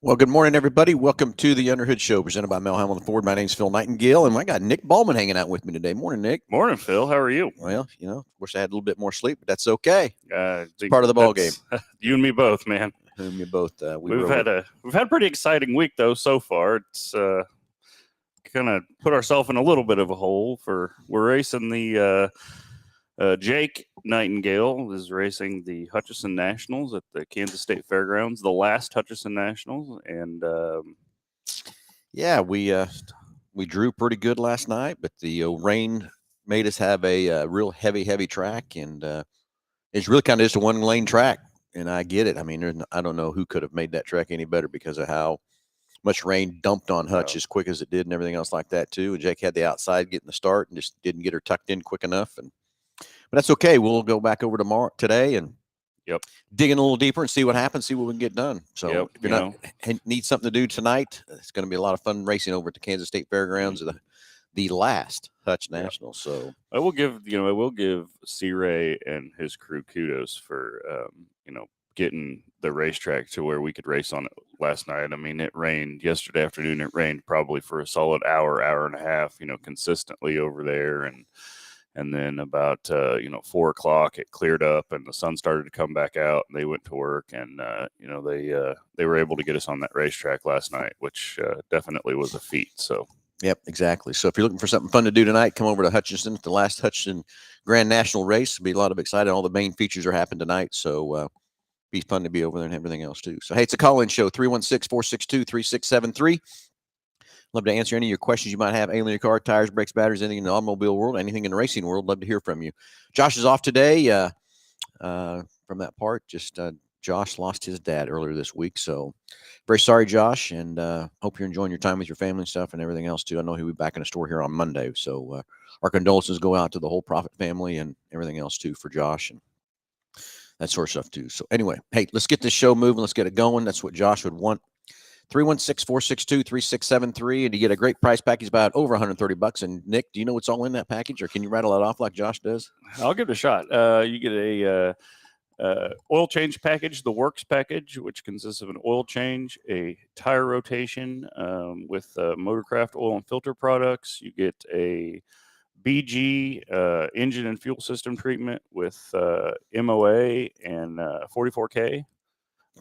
Well, good morning, everybody. Welcome to the Underhood Show presented by Mel Hambelton Ford. My name's Phil Nightingale, and I got Nick Ballman hanging out with me today. Morning, Nick. Morning, Phil. How are you? Well, wish I had a little bit more sleep, but that's okay. It's part of the ball game. You and me both, man. Whom you both. We've had a pretty exciting week though so far. It's kind of put ourselves in a little bit of a hole. We're racing the Jake Nightingale is racing the Hutchinson Nationals at the Kansas State Fairgrounds, the last Hutchinson Nationals, and we drew pretty good last night, but the rain made us have a real heavy track, and it's really kind of just a one-lane track. And I get it. I mean, I don't know who could have made that track any better because of how much rain dumped on Hutch as quick as it did and everything else like that too. And Jake had the outside getting the start and just didn't get her tucked in quick enough. But that's okay. We'll go back over today and dig in a little deeper and see what happens, see what we can get done. So if you need something to do tonight, it's going to be a lot of fun racing over at the Kansas State Fairgrounds, the last Hutch National. So I will give C. Ray and his crew kudos for getting the racetrack to where we could race on it last night. I mean, it rained yesterday afternoon. It rained probably for a solid hour and a half, consistently over there. And then about 4:00, it cleared up and the sun started to come back out. And they went to work, and they were able to get us on that racetrack last night, which definitely was a feat. So. Yep, exactly. So if you're looking for something fun to do tonight, come over to Hutchinson at the last Hutchinson Grand National Race. It'll be a lot of exciting. All the main features are happening tonight, so be fun to be over there and everything else too. So hey, it's a call-in show, 316-462-3673. Love to answer any of your questions you might have. Ailing your car, tires, brakes, batteries, anything in the automobile world, anything in the racing world. Love to hear from you. Josh is off today from that part. Josh lost his dad earlier this week, so very sorry, Josh, and hope you're enjoying your time with your family and stuff and everything else too. I know he'll be back in the store here on Monday, so our condolences go out to the whole Profit family and everything else too for Josh and that sort of stuff too. So anyway, hey, let's get this show moving. Let's get it going. That's what Josh would want. 316-462-3673, and you get a great price package about over $130. And Nick, do you know what's all in that package, or can you rattle it off like Josh does? I'll give it a shot. You get a oil change package, the Works package, which consists of an oil change, a tire rotation with Motorcraft oil and filter products. You get a BG engine and fuel system treatment with MOA and 44K.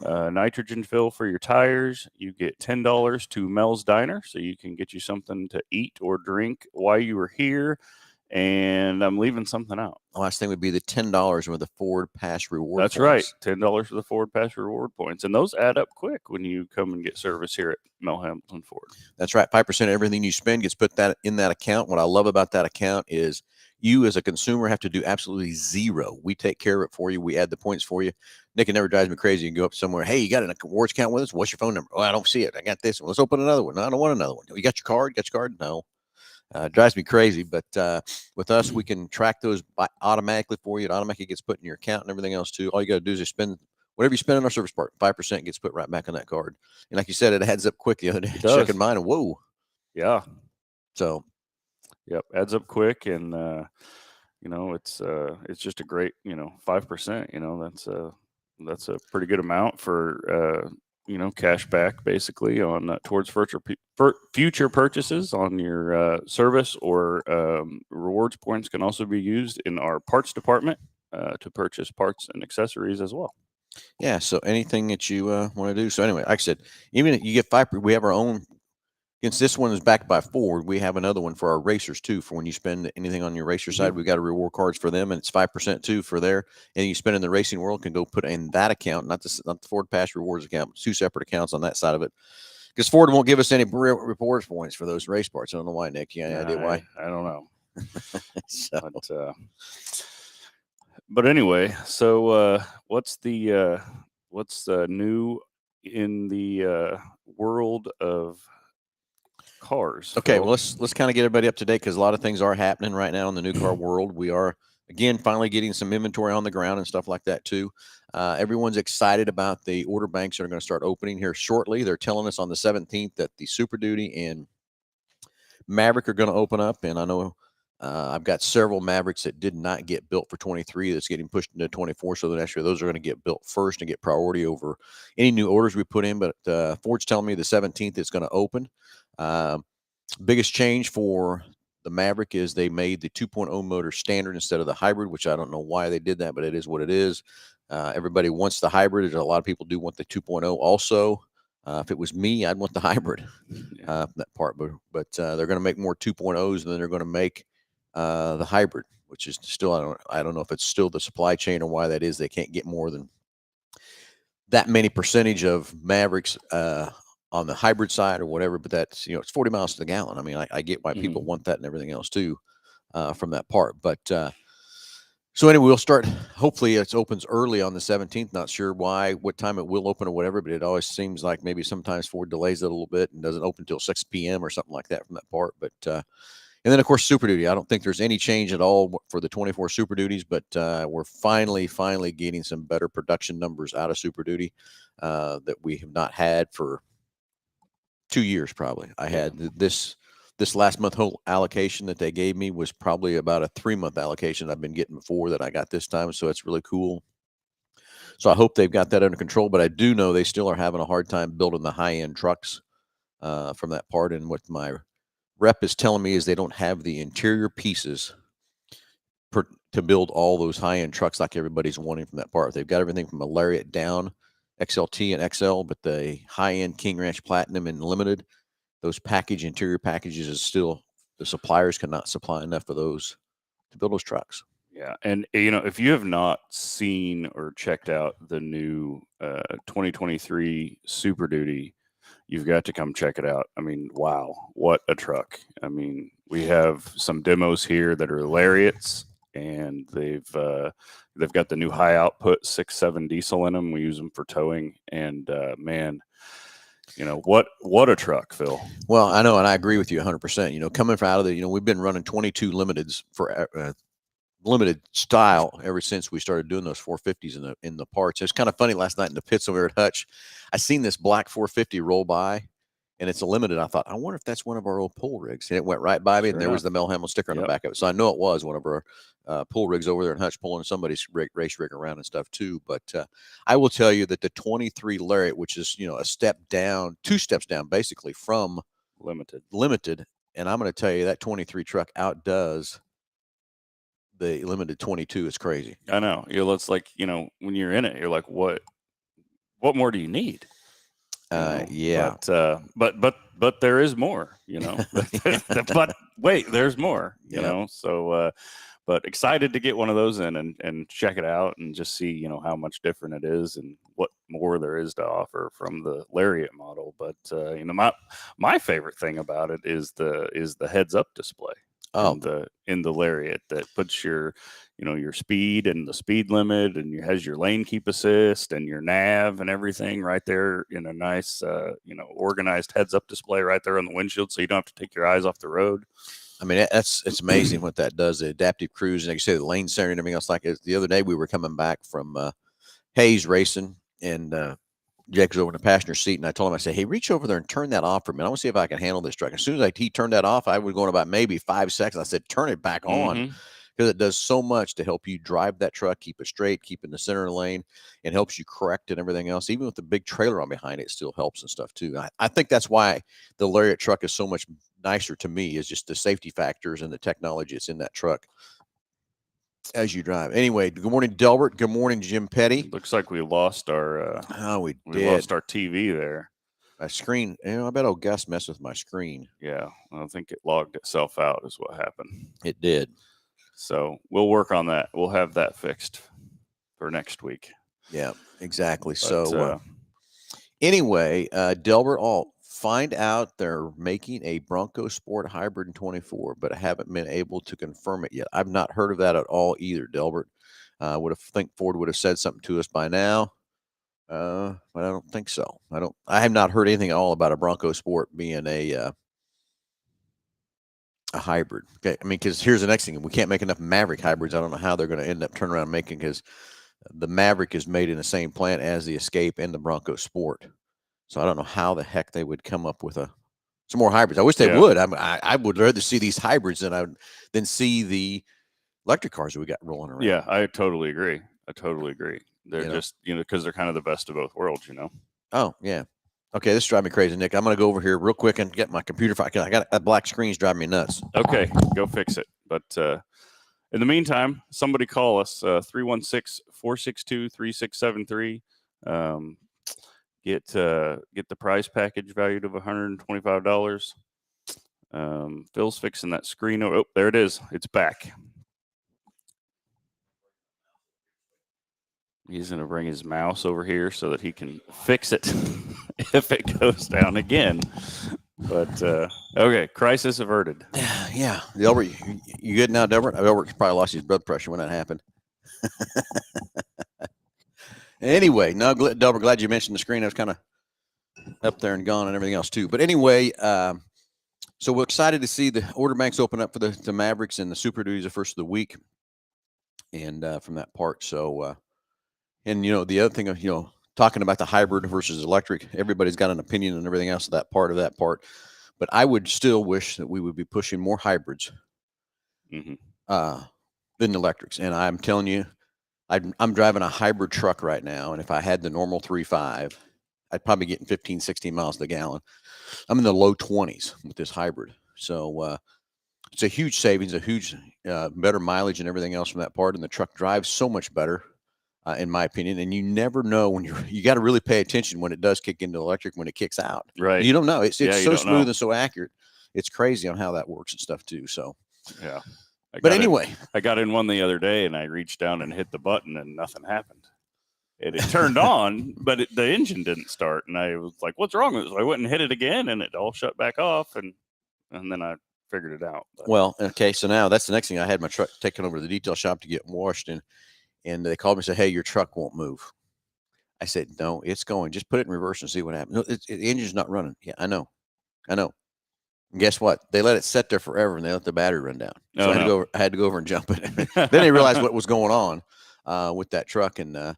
Nitrogen fill for your tires. You get $10 to Mel's Diner, so you can get you something to eat or drink while you are here. And I'm leaving something out. The last thing would be the $10 with the Ford Pass reward That's points. Right. $10 for the Ford Pass reward points. And those add up quick when you come and get service here at Mel Hambelton Ford. That's right. 5% of everything you spend gets put in that account. What I love about that account is you as a consumer have to do absolutely zero. We take care of it for you. We add the points for you. Nick, it never drives me crazy. You go up somewhere. Hey, you got an awards account with us? What's your phone number? Oh, I don't see it. I got this one. Let's open another one. No, I don't want another one. You got your card? Got your card? No. Drives me crazy, but with us, we can track those automatically for you. It automatically gets put in your account and everything else too. All you got to do is just spend whatever you spend on our service part. 5% gets put right back on that card. And like you said, it adds up quick. The other day, checking mine, and whoa, yeah. So, yep, adds up quick, and it's just a great 5%. That's a pretty good amount for cash back basically on towards future purchases on your service, or rewards points can also be used in our parts department to purchase parts and accessories as well. Yeah, so anything that you want to do. So anyway, like I said, even if you get 5%, we have our own. Since this one is backed by Ford, we have another one for our racers too. For when you spend anything on your racer side, we've got a reward cards for them, and it's 5% too for there. And you spend in the racing world can go put in that account, not the Ford Pass rewards account, but two separate accounts on that side of it. Because Ford won't give us any rewards points for those race parts. I don't know why, Nick. You got any idea why? I don't know. But anyway, so what's the new in the world of cars? Okay, well, let's kind of get everybody up to date because a lot of things are happening right now in the new car world. We are again finally getting some inventory on the ground and stuff like that too. Everyone's excited about the order banks that are going to start opening here shortly. They're telling us on the 17th that the Super Duty and Maverick are going to open up, and I know I've got several Mavericks that did not get built for 23 that's getting pushed into 24. So the next year, those are going to get built first and get priority over any new orders we put in. But Ford's telling me the 17th is going to open. Biggest change for the Maverick is they made the 2.0 motor standard instead of the hybrid, which I don't know why they did that, but it is what it is. Everybody wants the hybrid. A lot of people do want the 2.0 also. If it was me, I'd want the hybrid that part. But they're going to make more 2.0s than they're going to make the hybrid, which is still I don't know if it's still the supply chain or why that is. They can't get more than that many percentage of Mavericks on the hybrid side or whatever. But that's it's 40 miles to the gallon. I mean, I get why people want that and everything else too from that part. But so anyway, we'll start. Hopefully, it opens early on the 17th. Not sure what time it will open or whatever, but it always seems like maybe sometimes Ford delays it a little bit and doesn't open until 6 p.m. or something like that from that part. But and then, of course, Super Duty. I don't think there's any change at all for the 24 Super Duties, but we're finally getting some better production numbers out of Super Duty that we have not had for 2 years probably. I had this last month whole allocation that they gave me was probably about a 3-month allocation I've been getting before that I got this time, so it's really cool. So I hope they've got that under control, but I do know they still are having a hard time building the high-end trucks from that part, and what my rep is telling me is they don't have the interior pieces to build all those high-end trucks like everybody's wanting from that part. They've got everything from a Lariat down, XLT and XL, but the high-end King Ranch Platinum and Limited, those interior packages is still, the suppliers cannot supply enough of those to build those trucks. Yeah, and if you have not seen or checked out the new 2023 Super Duty, you've got to come check it out. I mean, wow, what a truck. I mean, we have some demos here that are Lariats, and they've got the new high output 6.7 diesel in them. We use them for towing, and man, what a truck, Phil. Well, I know, and I agree with you 100%. Coming from out of the, we've been running 22 limiteds for limited style ever since we started doing those 450s in the parts. It's kind of funny. Last night in the pits over at Hutch, I seen this black 450 roll by, and it's a limited. I thought, I wonder if that's one of our old pull rigs, and it went right by me, and there was the Mel Hambelton sticker on the back of it. So I know it was one of our pull rigs over there in Hutch, pulling somebody's race rig around and stuff too. But I will tell you that the 23 Lariat, which is a step down, 2 steps down basically from limited, and I'm going to tell you that 23 truck outdoes the limited 22. Is crazy. I know. It's like, when you're in it, you're like, what more do you need? Yeah. But there is more, but wait, there's more, so, but excited to get one of those in and check it out and just see, how much different it is and what more there is to offer from the Lariat model. But, my favorite thing about it is the heads up display. In the Lariat that puts your speed and the speed limit, and has your lane keep assist and your nav and everything right there in a nice organized heads up display right there on the windshield, so you don't have to take your eyes off the road. I mean, it's amazing what that does. The adaptive cruise, and like you say, the lane center and everything else. Like the other day, we were coming back from Hayes racing, and Jake was over in the passenger seat, and I told him, I said, hey, reach over there and turn that off for me. I want to see if I can handle this truck. As soon as he turned that off, I was going about maybe 5 seconds. I said, turn it back on, because it does so much to help you drive that truck, keep it straight, keep in the center of the lane, and helps you correct and everything else. Even with the big trailer on behind it, it still helps and stuff too. I think that's why the Lariat truck is so much nicer to me, is just the safety factors and the technology that's in that truck as you drive. Anyway, good morning, Delbert. Good morning, Jim Petty. Looks like we lost our we lost our TV there. My screen, I bet old Gus messed with my screen. Yeah, I think it logged itself out is what happened. It did. So we'll work on that. We'll have that fixed for next week. Yeah, exactly. But, so anyway, Delbert, I'll find out they're making a Bronco Sport Hybrid in 24, but I haven't been able to confirm it yet. I've not heard of that at all either, Delbert. Would have think Ford would have said something to us by now, but I don't think so. I have not heard anything at all about a Bronco Sport being a hybrid. Okay, I mean, because here's the next thing: we can't make enough Maverick hybrids. I don't know how they're going to end up turning around and making, because the Maverick is made in the same plant as the Escape and the Bronco Sport. So I don't know how the heck they would come up with a some more hybrids. I wish they Yeah. would. I would rather see these hybrids than see the electric cars that we got rolling around. Yeah, I totally agree. They're You know? just, because they're kind of the best of both worlds, Oh yeah. Okay, this is driving me crazy, Nick. I'm going to go over here real quick and get my computer. I got that black screen's driving me nuts. Okay, go fix it. But in the meantime, somebody call us 316-462-3673. Get the prize package valued of $125. Phil's fixing that screen. Oh, there it is. It's back. He's going to bring his mouse over here so that he can fix it if it goes down again. But okay, crisis averted. Yeah, Delbert, you good now, Delbert? Delbert probably lost his blood pressure when that happened. Anyway, no, Delbert, glad you mentioned the screen. I was kind of up there and gone and everything else too. But anyway, so we're excited to see the order banks open up for the Mavericks and the Super Duties the first of the week, and from that part. So, and the other thing, talking about the hybrid versus electric, everybody's got an opinion and everything else of that part. But I would still wish that we would be pushing more hybrids than electrics. And I'm telling you, I'm driving a hybrid truck right now, and if I had the normal 3.5, I'd probably get 15, 16 miles to the gallon. I'm in the low 20s with this hybrid. So it's a huge savings, a huge better mileage and everything else from that part. And the truck drives so much better, in my opinion. And you never know when you got to really pay attention when it does kick into electric, when it kicks out. Right. You don't know. It's so smooth know. and so accurate. It's crazy on how that works and stuff too. So, yeah. But anyway, I got in one the other day and I reached down and hit the button and nothing happened. It turned on, but the engine didn't start. And I was like, what's wrong with it? So I went and hit it again and it all shut back off. And then I figured it out. But. Well, okay. So now that's the next thing. I had my truck taken over to the detail shop to get washed, and they called me and said, hey, your truck won't move. I said, no, it's going. Just put it in reverse and see what happens. No, the engine's not running. Yeah, I know. And guess what? They let it sit there forever, and they let the battery run down. So I had to go over and jump it. Then they realized what was going on with that truck. And the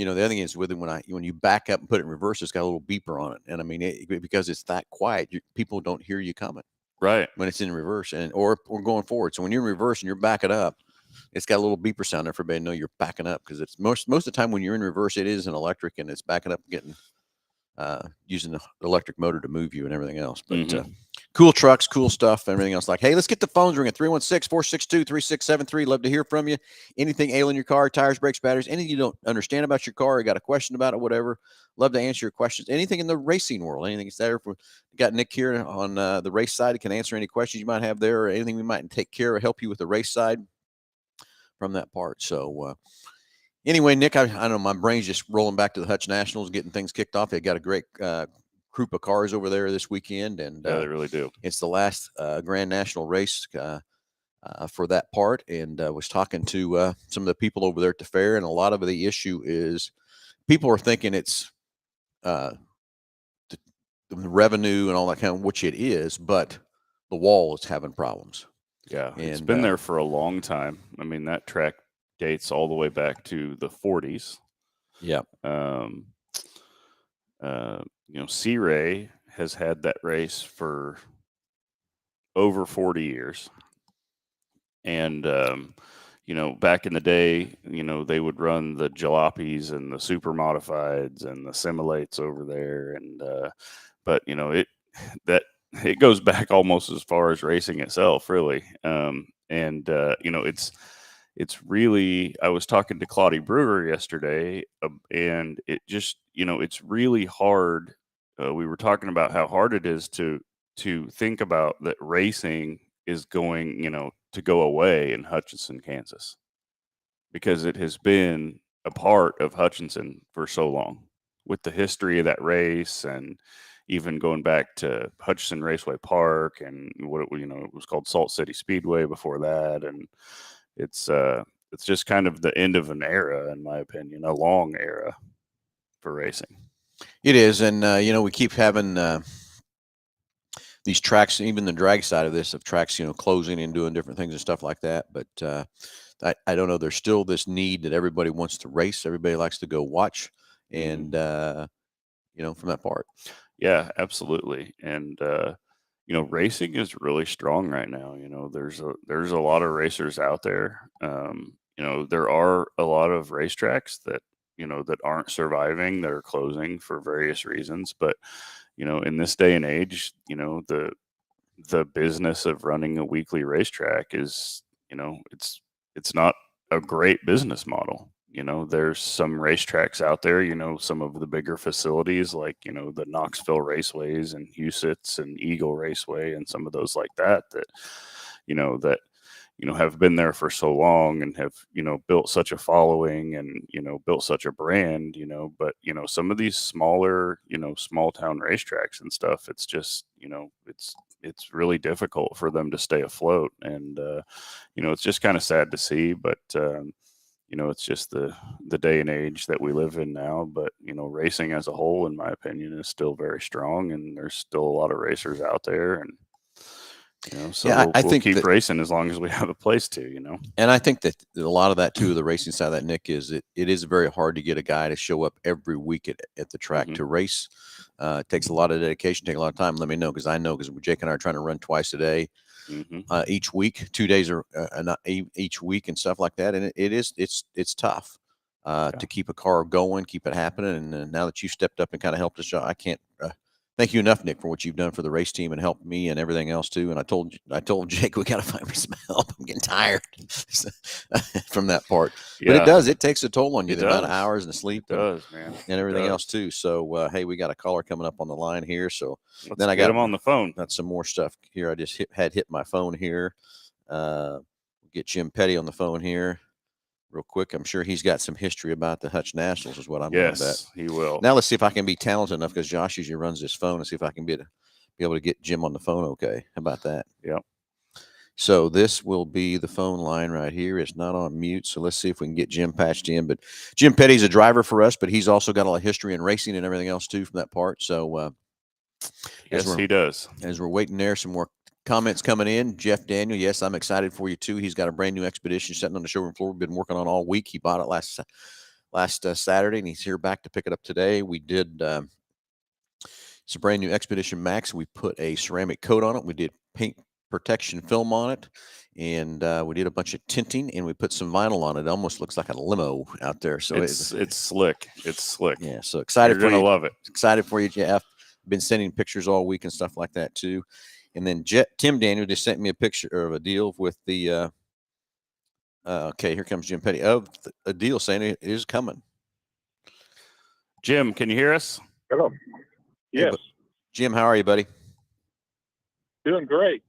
other thing is with it, when you back up and put it in reverse, it's got a little beeper on it. And I mean, because it's that quiet, people don't hear you coming. Right. When it's in reverse or going forward. So when you're in reverse and you're backing up, it's got a little beeper sound there for everybody to know you're backing up, because it's most of the time when you're in reverse, it is an electric and it's backing up, getting using the electric motor to move you and everything else. But cool trucks, cool stuff, everything else. Like, hey, let's get the phones ringing. 316-462-3673. Love to hear from you. Anything ailing your car, tires, brakes, batteries, anything you don't understand about your car, or got a question about it, whatever. Love to answer your questions. Anything in the racing world, anything that's there. Got Nick here on the race side. He can answer any questions you might have there, or anything we might take care of, help you with the race side from that part. So anyway, Nick, I don't know, my brain's just rolling back to the Hutch Nationals, getting things kicked off. They got a great group of cars over there this weekend, and yeah, they really do. It's the last Grand National race for that part, and was talking to some of the people over there at the fair, and a lot of the issue is people are thinking it's the revenue and all that kind of, which it is, but the wall is having problems. Yeah, it's been there for a long time. I mean, that track dates all the way back to the 40s. Yeah. Sea Ray has had that race for over 40 years. And, back in the day, they would run the jalopies and the super modifieds and the simulates over there. And, but it goes back almost as far as racing itself, really. It's really, I was talking to Claudia Brewer yesterday, and it just, it's really hard. We were talking about how hard it is to think about that racing is going, to go away in Hutchinson, Kansas, because it has been a part of Hutchinson for so long, with the history of that race, and even going back to Hutchinson Raceway Park, and it was called Salt City Speedway before that. And it's just kind of the end of an era, in my opinion, a long era for racing. It is. And, we keep having these tracks, even the drag side of this, of tracks, closing and doing different things and stuff like that. But I don't know. There's still this need that everybody wants to race. Everybody likes to go watch, and, from that part. Yeah, absolutely. And, racing is really strong right now. There's a lot of racers out there. There are a lot of racetracks that that aren't surviving, that are closing for various reasons. But in this day and age, the business of running a weekly racetrack is, it's not a great business model. There's some racetracks out there, some of the bigger facilities like, the Knoxville Raceways and Huset's and Eagle Raceway and some of those like that have been there for so long and have, built such a following and, built such a brand, but, some of these smaller, small town racetracks and stuff, it's just, it's really difficult for them to stay afloat. And, it's just kind of sad to see, but, it's just the day and age that we live in now. But, racing as a whole, in my opinion, is still very strong, and there's still a lot of racers out there. And, so Yeah, I we'll think keep that, racing as long as we have a place to, and I think that a lot of that too, the racing side of that, Nick, is it is very hard to get a guy to show up every week at the track to race. It takes a lot of dedication, take a lot of time. Let me know, because I know, because Jake and I are trying to run twice a day. Each week, 2 days or each week and stuff like that. And it's tough to keep a car going, keep it happening. And now that you stepped up and kind of helped us, I can't thank you enough, Nick, for what you've done for the race team and helped me and everything else too. And I told Jake, we got to find me some help. I'm getting tired from that part. But it takes a toll on you, the amount of hours and sleep man, and everything else too. So, hey, we got a caller coming up on the line here. So then I got him on the phone. Got some more stuff here. I just hit my phone here. Get Jim Petty on the phone here real quick. I'm sure he's got some history about the Hutch Nationals, is what I'm going to bet. Yes, he will. Now let's see if I can be talented enough, because Josh usually runs this phone, and see if I can be able to get Jim on the phone. Okay, how about that? Yep. So this will be the phone line right here. It's not on mute, so let's see if we can get Jim patched in. But Jim Petty's a driver for us, but he's also got a lot of history in racing and everything else too from that part. So yes, he does. As we're waiting there, some more comments coming in. Jeff Daniel, yes, I'm excited for you too. He's got a brand new Expedition sitting on the showroom floor. We've been working on all week. He bought it last Saturday, and he's here back to pick it up today. We did it's a brand new Expedition Max. We put a ceramic coat on it. We did paint protection film on it, and we did a bunch of tinting, and we put some vinyl on it. It almost looks like a limo out there. So it's slick. It's slick. Yeah, so excited for you. You're gonna love it. Excited for you, Jeff. Been sending pictures all week and stuff like that too. And then Tim Daniel just sent me a picture of a deal with the okay, here comes Jim Petty of a deal saying it is coming. Jim, can you hear us? Hello. Yes. Hey, Jim, how are you, buddy? Doing great.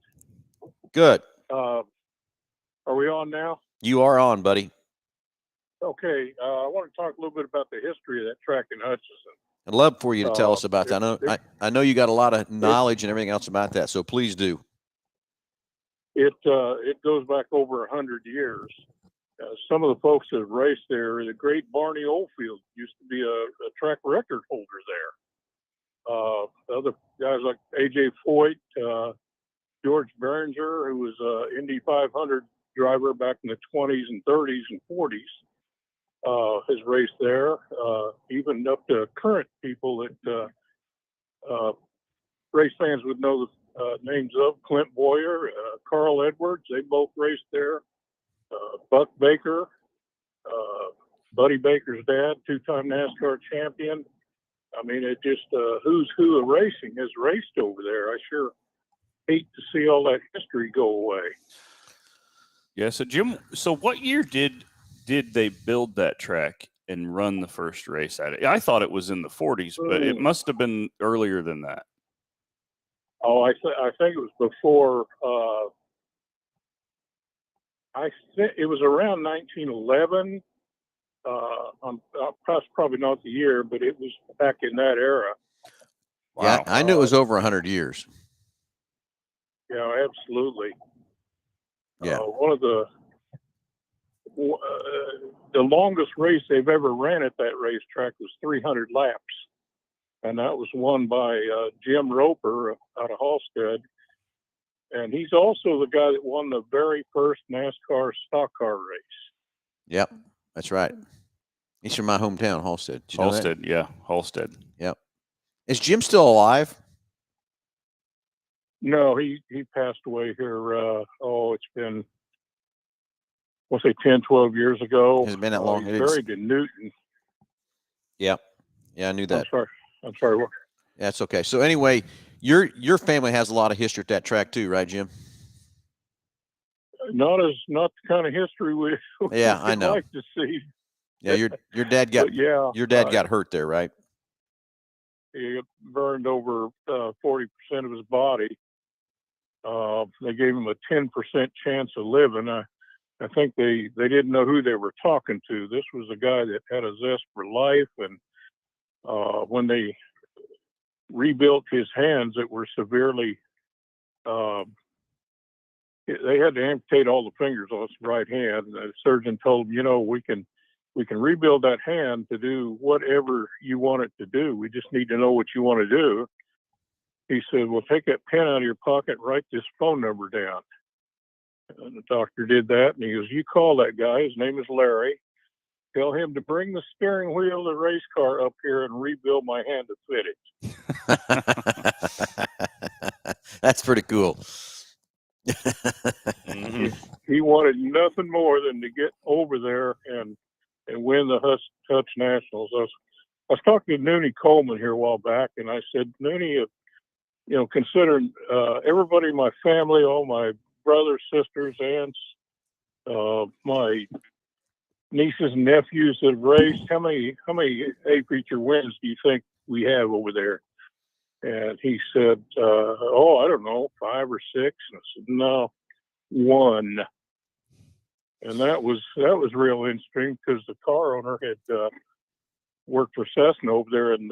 Good. Are we on now? You are on, buddy. Okay. I want to talk a little bit about the history of that track in Hutchinson. I'd love for you to tell us about that. I know you got a lot of knowledge and everything else about that, so please do. It goes back over 100 years. Some of the folks that raced there, the great Barney Oldfield used to be a track record holder there. Other guys like A.J. Foyt, George Behringer, who was an Indy 500 driver back in the 20s and 30s and 40s. Has raced there, even up to current people that race fans would know the names of. Clint Boyer, Carl Edwards, they both raced there. Buck Baker, Buddy Baker's dad, two-time NASCAR champion. I mean, it just who's who of racing has raced over there. I sure hate to see all that history go away. Yeah, so Jim, what year did they build that track and run the first race at it? I thought it was in the 40s, but it must have been earlier than that. Oh, I think it was before. I think it was around 1911. Probably not the year, but it was back in that era. Wow. Yeah, I knew it was over 100 years. Yeah, absolutely. Yeah. One of the longest race they've ever ran at that racetrack was 300 laps. And that was won by Jim Roper out of Halstead. And he's also the guy that won the very first NASCAR stock car race. Yep, that's right. He's from my hometown, Halstead. Halstead, yeah, Halstead. Yep. Is Jim still alive? No, he passed away here. It's been, we'll say 10, 12 years ago. Has it been that long? He's buried in Newton. Yeah, I knew that. I'm sorry. That's okay. So anyway, your family has a lot of history at that track too, right, Jim? Not the kind of history we Yeah, I know. like to see. Yeah, your dad got got hurt there, right? He burned over 40% of his body. They gave him a 10% chance of living. I think they didn't know who they were talking to. This was a guy that had a zest for life, and when they rebuilt his hands that were severely, they had to amputate all the fingers on his right hand. The surgeon told him, we can rebuild that hand to do whatever you want it to do. We just need to know what you want to do. He said, well, take that pen out of your pocket, write this phone number down. And the doctor did that, and he goes, you call that guy. His name is Larry. Tell him to bring the steering wheel of the race car up here and rebuild my hand to fit it. That's pretty cool. He wanted nothing more than to get over there and win the Hutch Nationals. I was talking to Noonie Coleman here a while back, and I said, Noonie, considering everybody in my family, all my brothers, sisters, aunts, my nieces and nephews that have raced, how many A-feature wins do you think we have over there? And he said, I don't know, 5 or 6. And I said, no, 1. And that was real interesting because the car owner had worked for Cessna over there in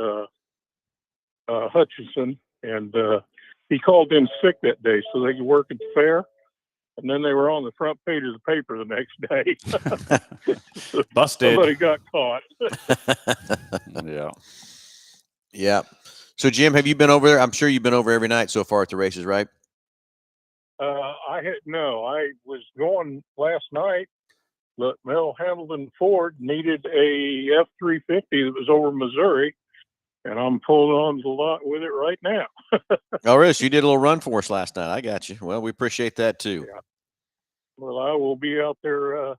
Hutchinson, and he called in sick that day so they could work at the fair. And then they were on the front page of the paper the next day. Busted. Somebody got caught. Yeah. Yeah. So, Jim, have you been over there? I'm sure you've been over every night so far at the races, right? I was going last night, but Mel Hambelton Ford needed a F-350 that was over Missouri, and I'm pulling on the lot with it right now. Oh, really? So you did a little run for us last night. I got you. Well, we appreciate that too. Yeah. Well, I will be out there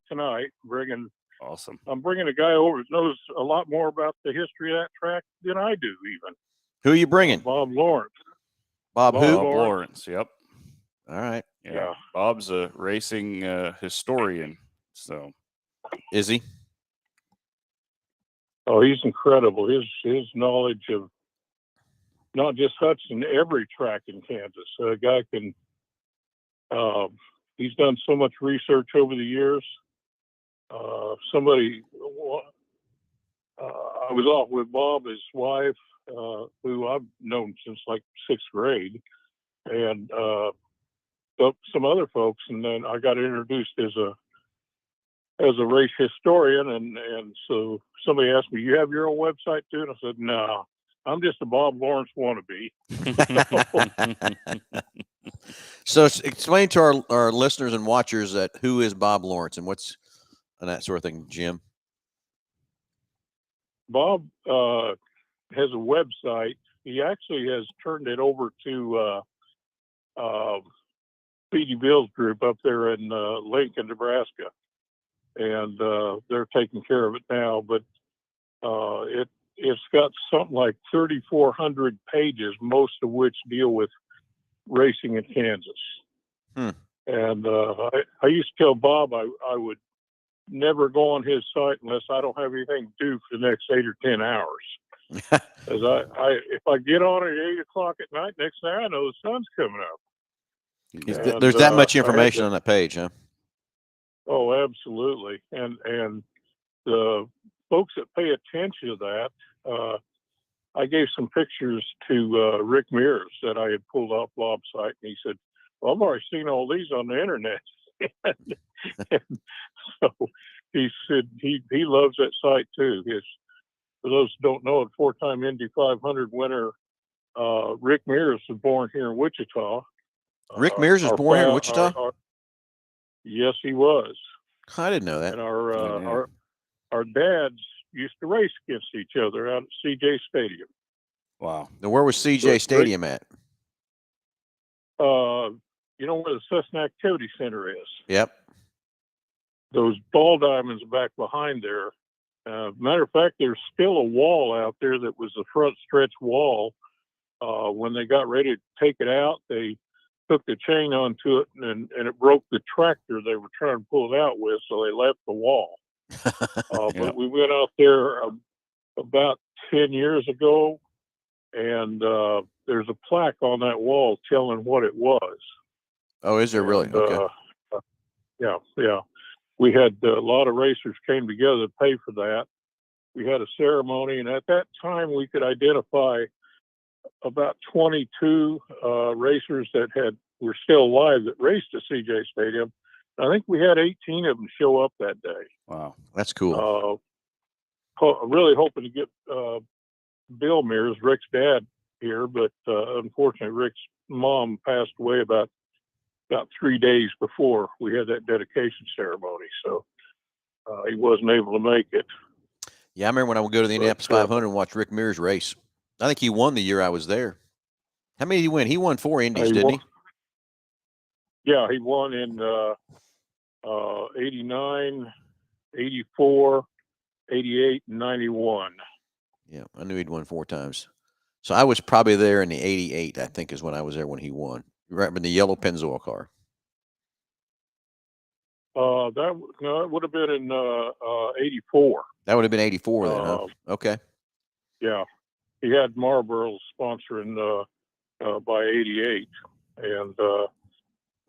tonight Awesome. I'm bringing a guy over that knows a lot more about the history of that track than I do even. Who are you bringing? Bob Lawrence. Bob who? Bob Lawrence. Yep. All right. Yeah. Bob's a racing historian. So is he? Oh, he's incredible. His knowledge of not just Hudson, every track in Kansas. A guy can. He's done so much research over the years. I was off with Bob, his wife, who I've known since like 6th grade, and some other folks, and then I got introduced as a race historian, and so somebody asked me, "You have your own website too?" And I said, "No, I'm just a Bob Lawrence wannabe." So explain to our listeners and watchers that who is Bob Lawrence and what's and that sort of thing, Jim. Bob has a website. He actually has turned it over to Speedy Bill's group up there in Lincoln, Nebraska, and they're taking care of it now. But it's got something like 3,400 pages, most of which deal with racing in Kansas. And I used to tell Bob I would never go on his site unless I don't have anything to do for the next 8 or 10 hours. Because if I get on at 8 o'clock at night, next thing I know, the sun's coming up. And, there's that much information on that page, huh? Oh, absolutely. And the folks that pay attention to that, I gave some pictures to Rick Mears that I had pulled off Bob's site, and he said, "Well, I've already seen all these on the internet." And so he said he loves that site too. For those who don't know, a 4-time Indy 500 winner, Rick Mears was born here in Wichita. Rick Mears was born here in Wichita? Yes, he was. I didn't know that. And our dads used to race against each other out at CJ Stadium. Wow. Now, where was CJ Stadium at? You know where the Cessna Activity Center is? Yep. Those ball diamonds back behind there. Matter of fact, there's still a wall out there that was the front stretch wall. When they got ready to take it out, they took the chain onto it and it broke the tractor they were trying to pull it out with, so they left the wall. But we went out there about 10 years ago, and there's a plaque on that wall telling what it was. Oh, is there really? And, Okay. yeah. We had a lot of racers came together to pay for that. We had a ceremony, and at that time we could identify about 22 racers that were still alive that raced at CJ Stadium. I think we had 18 of them show up that day. Wow, that's cool. Really hoping to get Bill Mears, Rick's dad, here, but unfortunately Rick's mom passed away about 3 days before we had that dedication ceremony, so he wasn't able to make it. Yeah, I remember when I would go to the Indianapolis 500 and watch Rick Mears race. I think he won the year I was there. How many did he win? He won 4 Indies, didn't he? Yeah, he won in 89, 84, 88, and 91. Yeah, I knew he'd won 4 times. So I was probably there in the 88, I think, is when I was there when he won. Right in the yellow Pennzoil car. It would have been in 84. That would have been 84 then, huh? Okay. Yeah, he had Marlboro sponsoring by 88, and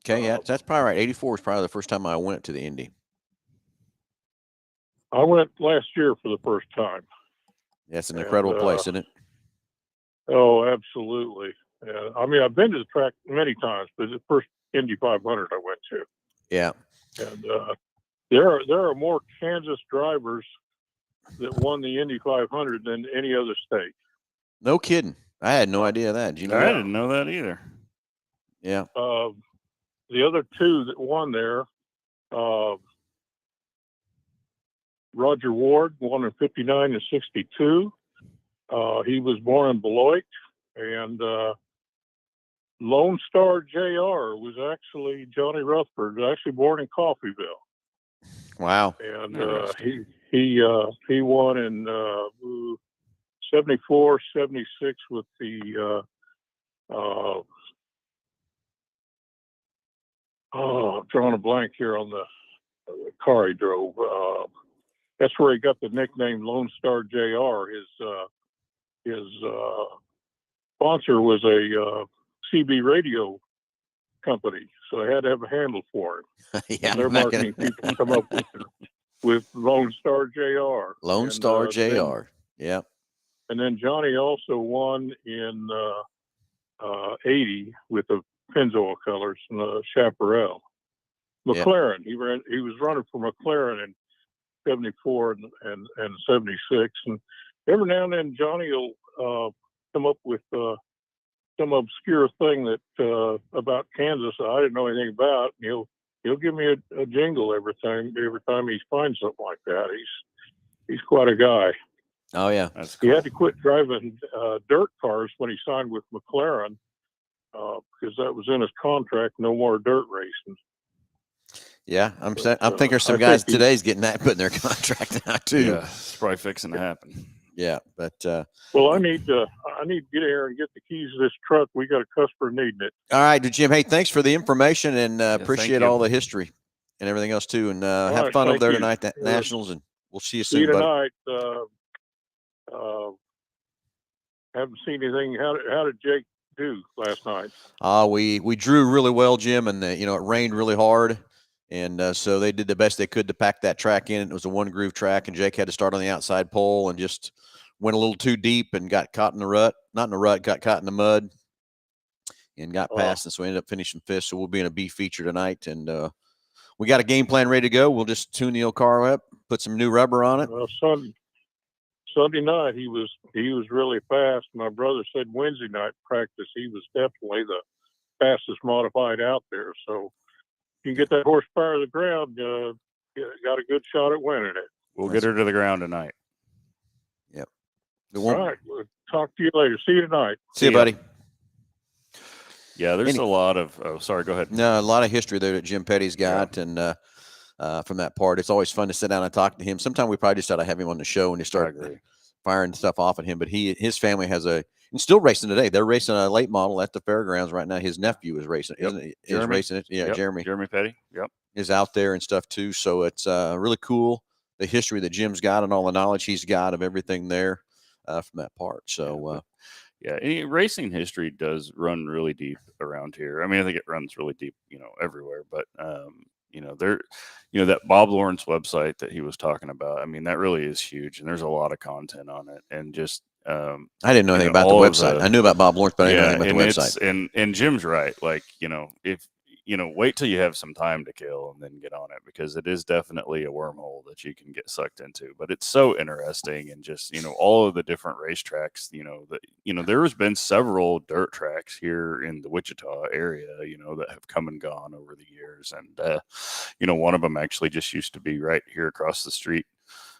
okay, yeah, that's probably right. 84 is probably the first time I went to the Indy. I went last year for the first time. That's an incredible place, isn't it? Oh, absolutely. I mean, I've been to the track many times, but the first Indy 500 I went to. Yeah. And there are more Kansas drivers that won the Indy 500 than any other state. No kidding. I had no idea that. Did you know I that? didn't know that either. Yeah. The other two that won there, Roger Ward won in 59 and 62. He was born in Beloit, and Lone Star JR was actually Johnny Rutherford, actually born in Coffeyville. Wow. And he won in 74, 76 with the I'm drawing a blank here on the car he drove. That's where he got the nickname Lone Star JR. His sponsor was a CB radio company, so they had to have a handle for him. Yeah, and their marketing people come up with Lone Star JR. Lone Star JR. Yeah. And then Johnny also won in 80 with the Pennzoil colors and the Chaparral. McLaren. Yep. He was running for McLaren in 74 and 76. And every now and then Johnny will come up with some obscure thing that about Kansas that I didn't know anything about. And he'll give me a jingle every time he finds something like that. He's quite a guy. Oh yeah, that's cool. He had to quit driving dirt cars when he signed with McLaren because that was in his contract. No more dirt racing. Yeah, I'm thinking there's some guys today's getting that put in their contract now too. Yeah, it's probably fixing to happen. Yeah, but well, I need to get here and get the keys to this truck. We got a customer needing it. All right, Jim. Hey, thanks for the information and appreciate all the history and everything else too. And have fun over there tonight at Nationals, and we'll see you soon. See you tonight. Haven't seen anything. How did Jake do last night? We drew really well, Jim, and it rained really hard. And so they did the best they could to pack that track in. It was a 1-groove track, and Jake had to start on the outside pole and just went a little too deep and got caught in the rut. Not in the rut, got caught in the mud and got past. And so we ended up finishing 5th. So we'll be in a B feature tonight. And we got a game plan ready to go. We'll just tune the old car up, put some new rubber on it. Well, Sunday night he was really fast. My brother said Wednesday night practice he was definitely the fastest modified out there. So you can get that horsepower to the ground, got a good shot at winning it. We'll get her to the ground tonight. Yep. All right. We'll talk to you later. See you tonight. See you, buddy. Yeah, there's a lot of. Oh, sorry. Go ahead. No, a lot of history there that Jim Petty's got, and from that part, it's always fun to sit down and talk to him. Sometimes we probably just ought to have him on the show and just start firing stuff off at him. But his family has and still racing today. They're racing a late model at the fairgrounds right now. His nephew is racing, isn't he? Is racing it. Yeah, Jeremy Petty. Yep, is out there and stuff too. So it's really cool, the history that Jim's got and all the knowledge he's got of everything there from that part. So. Racing history does run really deep around here. I mean, I think it runs really deep, everywhere. But that Bob Lawrence website that he was talking about. I mean, that really is huge, and there's a lot of content on it. And just I didn't know anything about the website. I knew about Bob Lawrence, but I didn't know anything about the website. And Jim's right. Like, if wait till you have some time to kill and then get on it, because it is definitely a wormhole that you can get sucked into. But it's so interesting, and just all of the different racetracks. There has been several dirt tracks here in the Wichita area, that have come and gone over the years, and one of them actually just used to be right here across the street.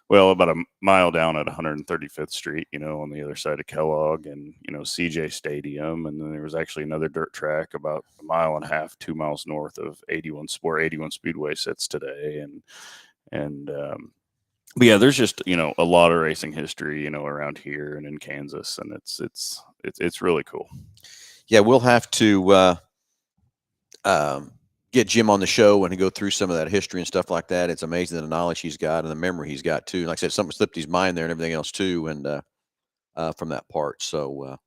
Well, about a mile down at 135th Street, on the other side of Kellogg and, CJ Stadium. And then there was actually another dirt track about a mile and a half, 2 miles north of 81 Speedway sits today. But yeah, there's just, a lot of racing history, around here and in Kansas. And it's really cool. Yeah, we'll have to get Jim on the show and go through some of that history and stuff like that. It's amazing the knowledge he's got and the memory he's got too. Like I said, something slipped his mind there and everything else too. And from that part. So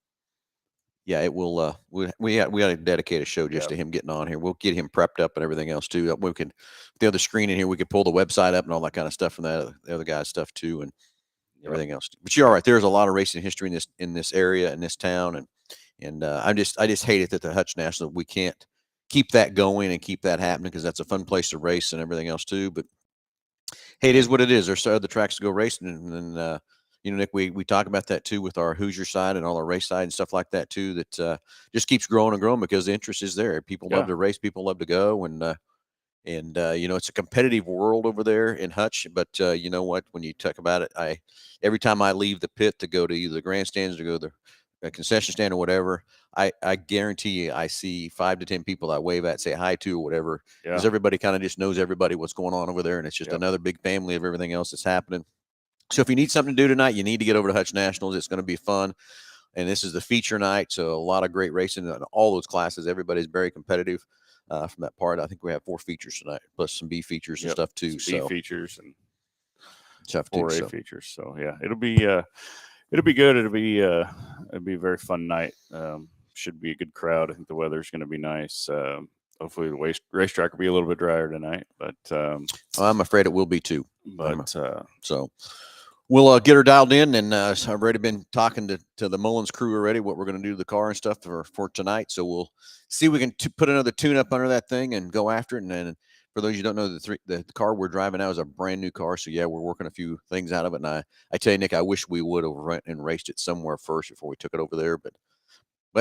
yeah, it will. We got to dedicate a show just to him getting on here. We'll get him prepped up and everything else too. We can the other screen in here. We could pull the website up and all that kind of stuff from the other guy's stuff too, and everything else. But you're all right. There's a lot of racing history in this area, in this town, and I just hate it that the Hutch National, we can't keep that going and keep that happening, because that's a fun place to race and everything else too. But hey, it is what it is. There's other tracks to go racing, and then Nick, we talk about that too with our Hoosier side and all our race side and stuff like that too. That just keeps growing and growing because the interest is there. People love to race. People love to go, and it's a competitive world over there in Hutch. But you know what? When you talk about it, every time I leave the pit to go to either the grandstands or go to the concession stand or whatever, I guarantee you I see 5 to 10 people I wave at, say hi to or whatever, because everybody kind of just knows everybody what's going on over there, and it's just another big family of everything else that's happening. So if you need something to do tonight, you need to get over to Hutch Nationals. It's going to be fun, and this is the feature night, so a lot of great racing in all those classes. Everybody's very competitive from that part. I think we have 4 features tonight, plus some B features and stuff too. B features and stuff 4A features. So yeah, it'll be good. It'll be a very fun night. Should be a good crowd. I think the weather's going to be nice. Hopefully the racetrack will be a little bit drier tonight, but I'm afraid it will be too. But so we'll get her dialed in, and I've already been talking to the Mullins crew already what we're going to do to the car and stuff for tonight. So we'll see if we can put another tune up under that thing and go after it. And then for those you don't know, the car we're driving now is a brand new car. So yeah, we're working a few things out of it. And I tell you, Nick, I wish we would have went and raced it somewhere first before we took it over there, but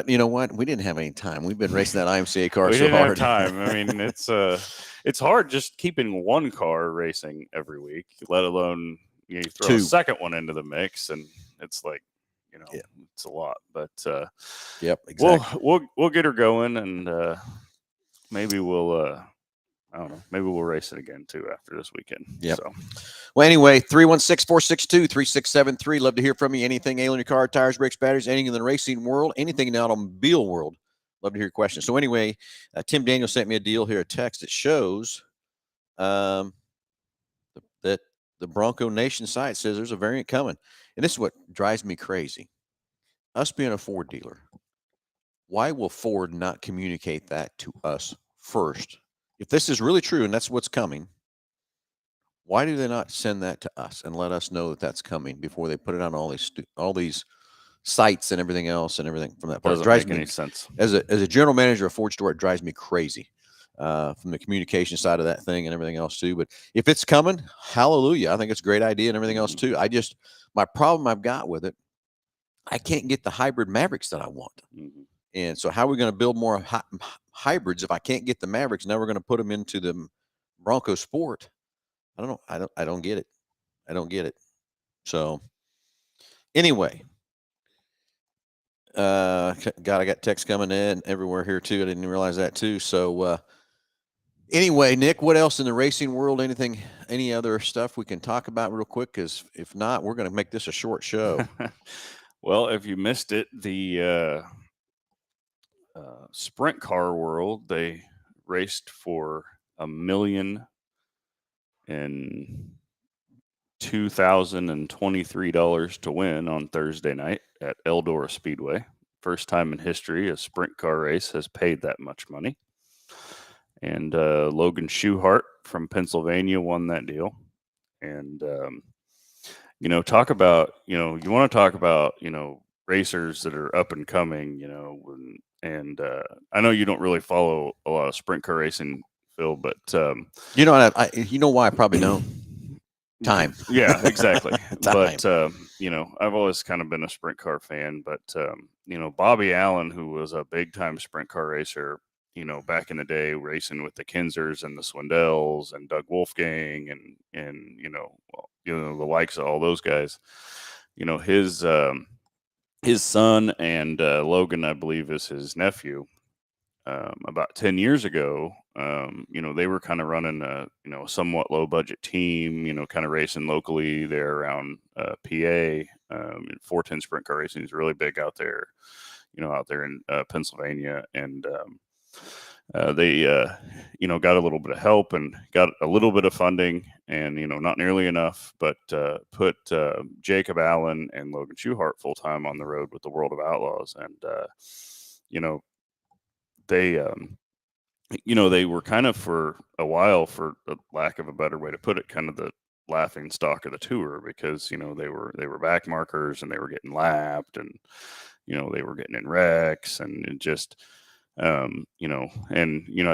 you know what? We didn't have any time. We've been racing that IMCA car so hard. We didn't have time. I mean, it's hard just keeping one car racing every week, let alone you throw a second one into the mix, and it's like, it's a lot. But yep, exactly. We'll get her going, and maybe we'll I don't know. Maybe we'll race it again too after this weekend. Yeah. So. Well, anyway, 316-462-3673. Love to hear from you. Anything ailing your car, tires, brakes, batteries, anything in the racing world, anything in the automobile world. Love to hear your questions. So anyway, Tim Daniel sent me a deal here, a text that shows that the Bronco Nation site says there's a variant coming. And this is what drives me crazy. Us being a Ford dealer, why will Ford not communicate that to us first? If this is really true and that's what's coming, why do they not send that to us and let us know that that's coming before they put it on all these sites and everything else and everything from that part? Doesn't make any sense. As a general manager of Ford store, it drives me crazy from the communication side of that thing and everything else too. But if it's coming, hallelujah. I think it's a great idea and everything else too. My problem I've got with it, I can't get the hybrid Mavericks that I want. Mm-hmm. And so how are we going to build more hybrids if I can't get the Mavericks? Now we're going to put them into the Bronco Sport. I don't know. I don't get it. I don't get it. So anyway, God, I got texts coming in everywhere here too. I didn't realize that too. So anyway, Nick, what else in the racing world? Anything, any other stuff we can talk about real quick? Because if not, we're going to make this a short show. Well, if you missed it, the sprint car world, they raced for $1,002,023 to win on Thursday night at Eldora Speedway. First time in history a sprint car race has paid that much money. And Logan Schuchart from Pennsylvania won that deal. And talk about, you want to talk about, racers that are up and coming, and I know you don't really follow a lot of sprint car racing, Phil, but you know, you know why I probably don't. Time. Yeah, exactly. Time. But I've always kind of been a sprint car fan. But Bobby Allen, who was a big time sprint car racer, back in the day, racing with the Kinsers and the Swindells and Doug Wolfgang and the likes of all those guys. His son and Logan, I believe, is his nephew. About 10 years ago, they were kind of running a somewhat low budget team, kind of racing locally there around PA. 410 sprint car racing is really big out there, out there in Pennsylvania. And they got a little bit of help and got a little bit of funding, and not nearly enough, but put Jacob Allen and Logan Schuchart full time on the road with the World of Outlaws. And they were kind of, for a while, for a lack of a better way to put it, kind of the laughing stock of the tour, because they were back markers and they were getting lapped, and they were getting in wrecks, and it just I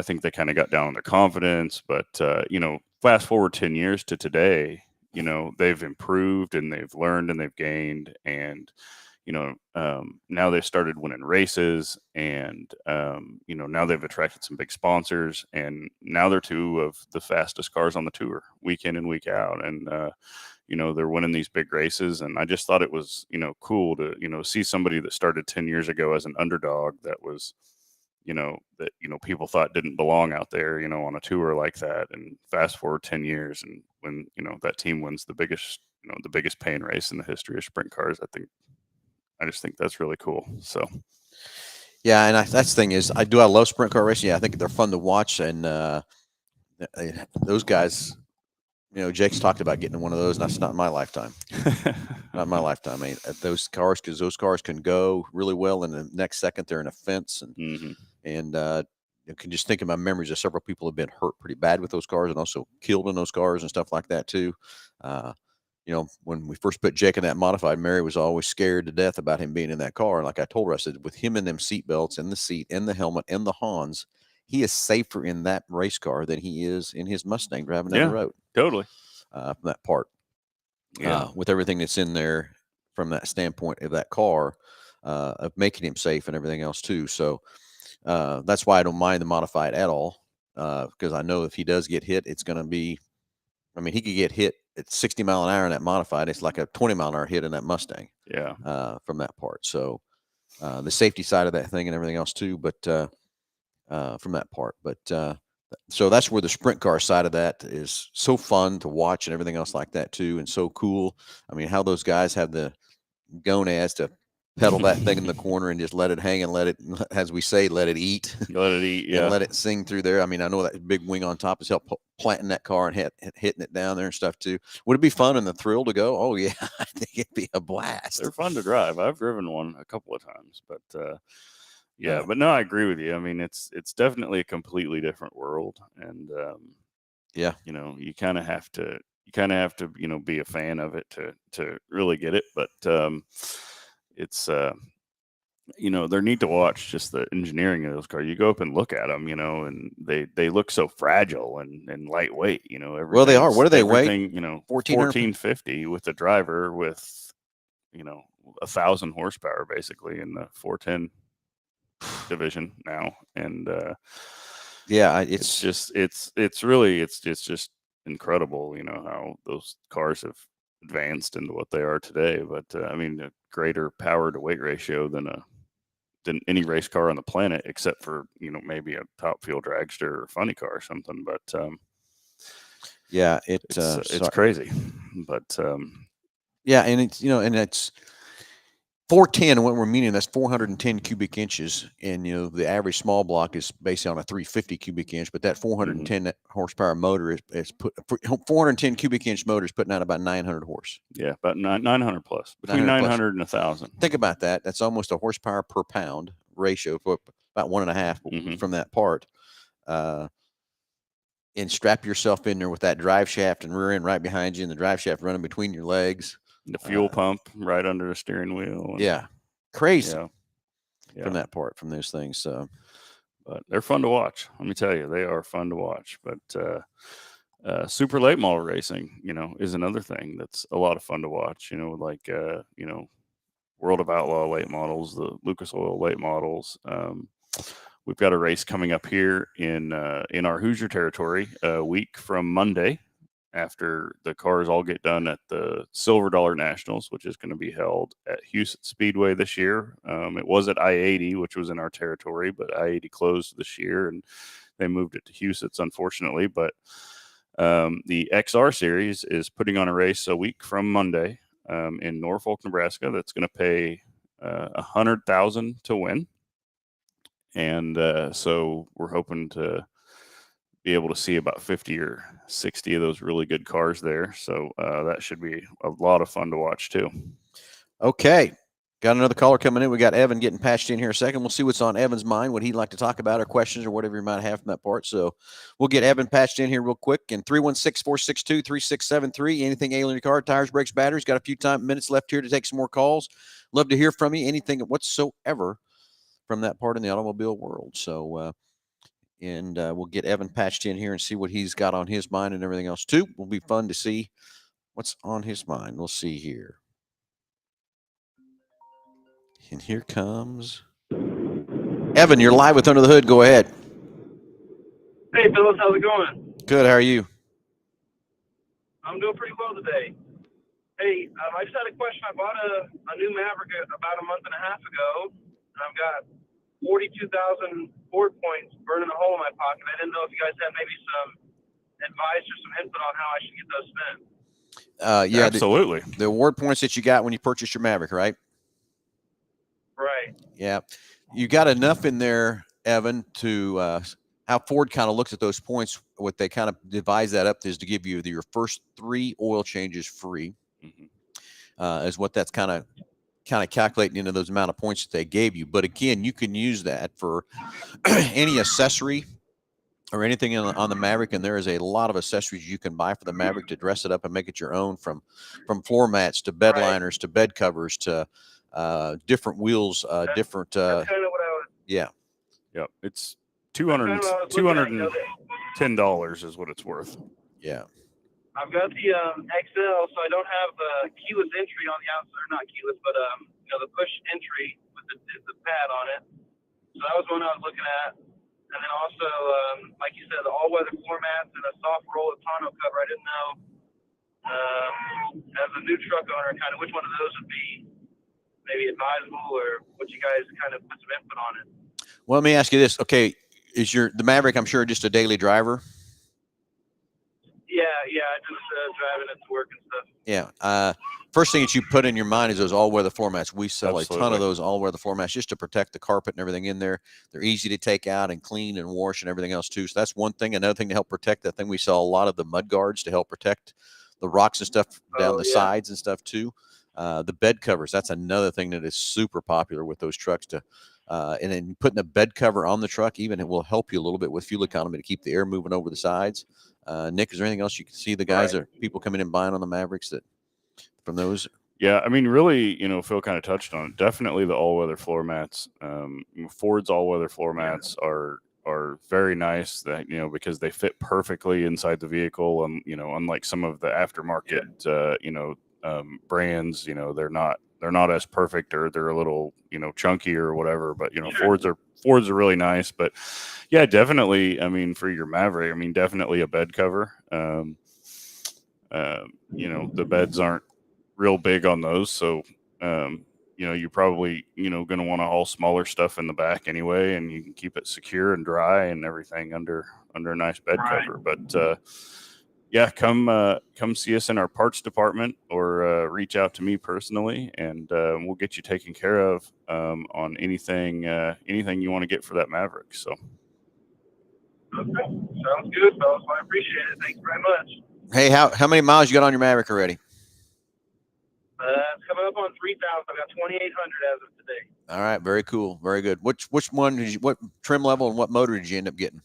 think they kind of got down on their confidence. But fast forward 10 years to today, they've improved and they've learned and they've gained, and now they've started winning races, and now they've attracted some big sponsors, and now they're two of the fastest cars on the tour, week in and week out. And they're winning these big races, and I just thought it was cool to see somebody that started 10 years ago as an underdog, that was that people thought didn't belong out there on a tour like that, and fast forward 10 years, and when that team wins the biggest paying race in the history of sprint cars, I just think that's really cool. So yeah, and that's the thing is, I love sprint car racing. Yeah, I think they're fun to watch, and those guys, Jake's talked about getting one of those, and that's not in my lifetime. Not in my lifetime. I mean, those cars can go really well, and the next second they're in a fence, and you can just think of my memories of several people have been hurt pretty bad with those cars, and also killed in those cars and stuff like that too. When we first put Jake in that modified, Mary was always scared to death about him being in that car. And like I told her, I said, with him in them seat belts, in the seat, in the helmet, and the Hans, he is safer in that race car than he is in his Mustang driving down the road. Totally. From that part. Yeah. With everything that's in there from that standpoint of that car, of making him safe and everything else too. So that's why I don't mind the modified at all, because I know if he does get hit, it's going to be, he could get hit at 60 mile an hour in that modified. It's like a 20 mile an hour hit in that Mustang. Yeah. From that part. So the safety side of that thing and everything else too, but from that part. But so that's where the sprint car side of that is so fun to watch and everything else like that too, and so cool. How those guys have the gonads to pedal that thing in the corner and just let it hang and let it, as we say, let it eat. Let it eat, yeah. And let it sing through there. I know that big wing on top has helped planting that car and hitting it down there and stuff too. Would it be fun and the thrill to go? Oh yeah, I think it'd be a blast. They're fun to drive. I've driven one a couple of times, but yeah, but no, I agree with you. It's definitely a completely different world, and yeah, you kind of have to be a fan of it to really get it. But it's they're neat to watch, just the engineering of those cars. You go up and look at them, and they look so fragile and lightweight. Well, they are. What do they weigh? 1450 with the driver with 1,000 horsepower basically in the 410 division now. And yeah, it's just incredible, how those cars have advanced into what they are today. But a greater power to weight ratio than a than any race car on the planet, except for, maybe a top fuel dragster or funny car or something. But yeah, it's crazy. But yeah, and it's and it's 410. What we're meaning, that's 410 cubic inches, and the average small block is based on a 350 cubic inch, but that 410 horsepower motor is 410 cubic inch motor is putting out about 900 horse. Yeah, about 900 plus, between 900 and 1,000. Think about that. That's almost a horsepower per pound ratio, for about 1.5 from that part. And strap yourself in there with that drive shaft and rear end right behind you, and the drive shaft running between your legs. The fuel pump right under the steering wheel. Yeah, crazy. Yeah. From that part, from those things. So, but they're fun to watch. Let me tell you, they are fun to watch. But super late model racing, is another thing that's a lot of fun to watch. Like World of Outlaw late models, the Lucas Oil late models. We've got a race coming up here in our Hoosier territory a week from Monday, after the cars all get done at the Silver Dollar Nationals, which is going to be held at Houston Speedway this year. It was at I-80, which was in our territory, but I-80 closed this year, and they moved it to Houston's, unfortunately. But the XR Series is putting on a race a week from Monday in Norfolk, Nebraska. That's going to pay $100,000 to win. And so we're hoping to be able to see about 50 or 60 of those really good cars there. So that should be a lot of fun to watch too. Okay. Got another caller coming in. We got Evan getting patched in here a second. We'll see what's on Evan's mind, what he'd like to talk about, or questions, or whatever you might have from that part. So we'll get Evan patched in here real quick. And 316-462-3673. Anything ailing your car, tires, brakes, batteries. Got a few minutes left here to take some more calls. Love to hear from you. Anything whatsoever from that part in the automobile world. So, we'll get Evan patched in here and see what he's got on his mind and everything else too. Will be fun to see what's on his mind. We'll see here. And here comes Evan. You're live with Under the Hood. Go ahead. Hey, fellas, how's it going? Good. How are you? I'm doing pretty well today. Hey, I just had a question. I bought a new Maverick about a month and a half ago, and I've got 42,000 Ford points burning a hole in my pocket. I didn't know if you guys had maybe some advice or some input on how I should get those spent. Yeah, absolutely. The award points that you got when you purchased your Maverick, right? Right. Yeah. You got enough in there, Evan, to how Ford kind of looks at those points. What they kind of divide that up is to give you your first 3 oil changes free, is what that's kind of calculating into those amount of points that they gave you. But again, you can use that for any accessory or anything on the Maverick, and there is a lot of accessories you can buy for the Maverick to dress it up and make it your own, from floor mats to bed liners to bed covers to different wheels, different. That's kind of what I was. Yeah. Yep. It's $210 is what it's worth. Yeah. I've got the XL, so I don't have keyless entry on the outside, or not keyless, but the push entry with the pad on it. So that was one I was looking at. And then also, like you said, the all-weather floor mats and a soft roll of tonneau cover. I didn't know, as a new truck owner, kind of which one of those would be maybe advisable, or what you guys kind of put some input on it. Well, let me ask you this. Okay, is the Maverick, I'm sure, just a daily driver? Yeah, just driving it to work and stuff. Yeah. First thing that you put in your mind is those all-weather floor mats. We sell a ton of those all-weather floor mats just to protect the carpet and everything in there. They're easy to take out and clean and wash and everything else too. So that's one thing. Another thing to help protect that thing, we sell a lot of the mud guards to help protect the rocks and stuff down the sides and stuff too. The bed covers, that's another thing that is super popular with those trucks. And then putting a bed cover on the truck, even, it will help you a little bit with fuel economy to keep the air moving over the sides. Nick, is there anything else you can see the guys or people coming in buying on the Mavericks that from those? Yeah, I mean, really, Phil kind of touched on it. Definitely the all-weather floor mats. Ford's all-weather floor mats are very nice, that because they fit perfectly inside the vehicle, and unlike some of the aftermarket brands, they're not as perfect, or they're a little chunky or whatever, but Ford's are really nice. But yeah, definitely, I mean, for your Maverick, I mean, definitely a bed cover. The beds aren't real big on those, so you're probably, going to want to haul smaller stuff in the back anyway, and you can keep it secure and dry and everything under a nice bed cover. But yeah, come see us in our parts department, or reach out to me personally, and we'll get you taken care of on anything you want to get for that Maverick. So. Okay. Sounds good, fellas. I appreciate it. Thanks very much. Hey, how many miles you got on your Maverick already? It's coming up on 3,000. I've got 2,800 as of today. All right, very cool, very good. Which one what trim level and what motor did you end up getting?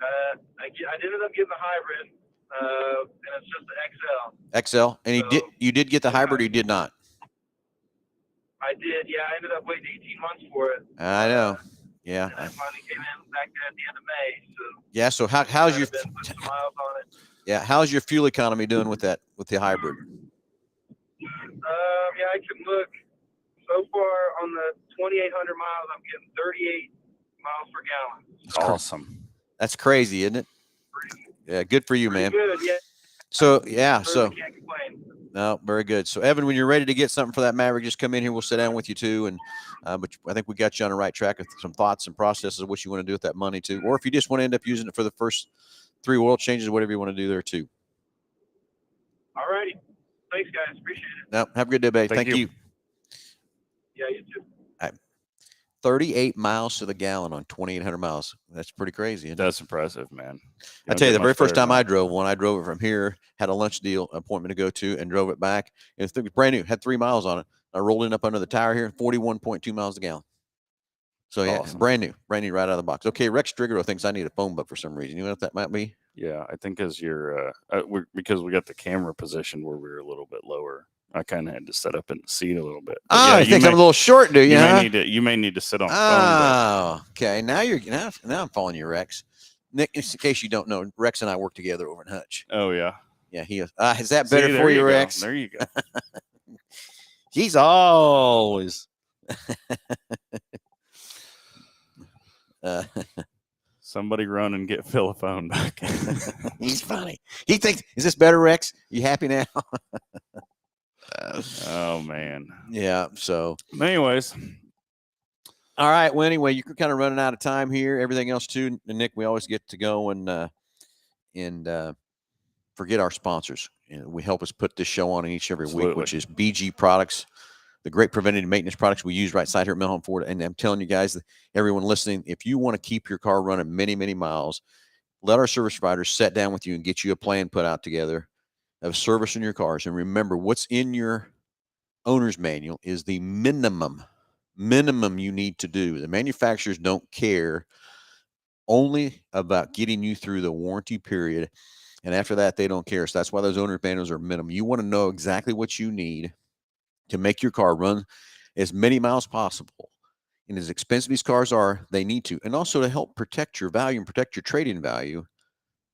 I ended up getting the hybrid, and it's just the XL. XL, and you did get the hybrid, or you did not? I did, yeah. I ended up waiting 18 months for it. I know, yeah. And I finally came in back at the end of May. So yeah. So how's your put some miles on it? Yeah, how's your fuel economy doing with the hybrid? Yeah, I can look. So far on the 2,800 miles, I'm getting 38 miles per gallon. That's awesome. That's crazy, isn't it? Yeah, good for you, man. Good, yeah. So yeah, so can't complain. No, very good. So Evan, when you're ready to get something for that Maverick, just come in here. We'll sit down with you too, and but I think we got you on the right track with some thoughts and processes of what you want to do with that money too, or if you just want to end up using it for the first 3 oil changes, whatever you want to do there too. All righty. Thanks, guys. Appreciate it. No, have a good day, babe. Thank you. Yeah, you too. 38 miles to the gallon on 2,800 miles. That's pretty crazy. Isn't it? That's impressive, man. I tell you, the very first time I drove one, I drove it from here, had a lunch deal appointment to go to, and drove it back. And it was brand new, had 3 miles on it. I rolled it up under the tire here, 41.2 miles a gallon. So yeah, awesome. brand new right out of the box. Okay, Rex Strigero thinks I need a phone book for some reason. You know what that might be? Yeah, I think as you're because we got the camera positioned where we were a little bit lower. I kind of had to set up in the seat a little bit. But yeah, I think I'm a little short, do you? You may need to sit on the phone. Oh, okay. Now I'm following you, Rex. Nick, in case you don't know, Rex and I work together over in Hutch. Oh yeah. Yeah, he is. Is that better for you, Rex? There you go. He's always. Somebody run and get Phil a phone back. He's funny. He thinks, is this better, Rex? You happy now? Oh man. Yeah. So anyways. All right. Well, anyway, you're kind of running out of time here. Everything else too. And Nick, we always get to go and forget our sponsors. We help us put this show on each every week, which is BG Products, the great preventative maintenance products we use right side here at Mel Hambelton Ford. And I'm telling you guys, everyone listening, if you want to keep your car running many, many miles, let our service providers sit down with you and get you a plan put out together of servicing your cars. And remember, what's in your owner's manual is the minimum you need to do. The manufacturers don't care only about getting you through the warranty period. And after that, they don't care. So that's why those owner's manuals are minimum. You want to know exactly what you need to make your car run as many miles possible. And as expensive these cars are, they need to. And also to help protect your value and protect your trade-in value,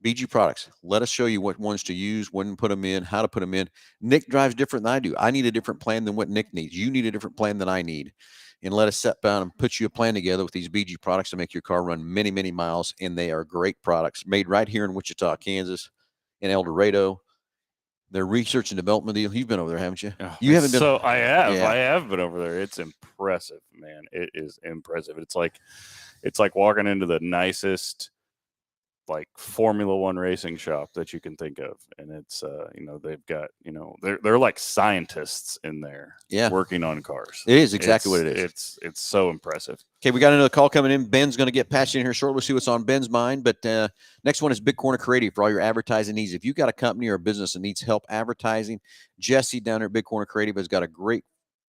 BG Products. Let us show you what ones to use, when to put them in, how to put them in. Nick drives different than I do. I need a different plan than what Nick needs. You need a different plan than I need. And let us sit down and put you a plan together with these BG products to make your car run many, many miles. And they are great products made right here in Wichita, Kansas, in El Dorado. Their research and development deal. You've been over there, haven't you? You haven't been. So I have. Yeah. I have been over there. It's impressive, man. It is impressive. It's like walking into the nicest like Formula One racing shop that you can think of. And it's, they've got, they're like scientists in there working on cars. It is exactly what it is. It's so impressive. Okay. We got another call coming in. Ben's going to get patched in here shortly. We'll see what's on Ben's mind. But next one is Big Corner Creative for all your advertising needs. If you've got a company or a business that needs help advertising, Jesse down there at Big Corner Creative has got a great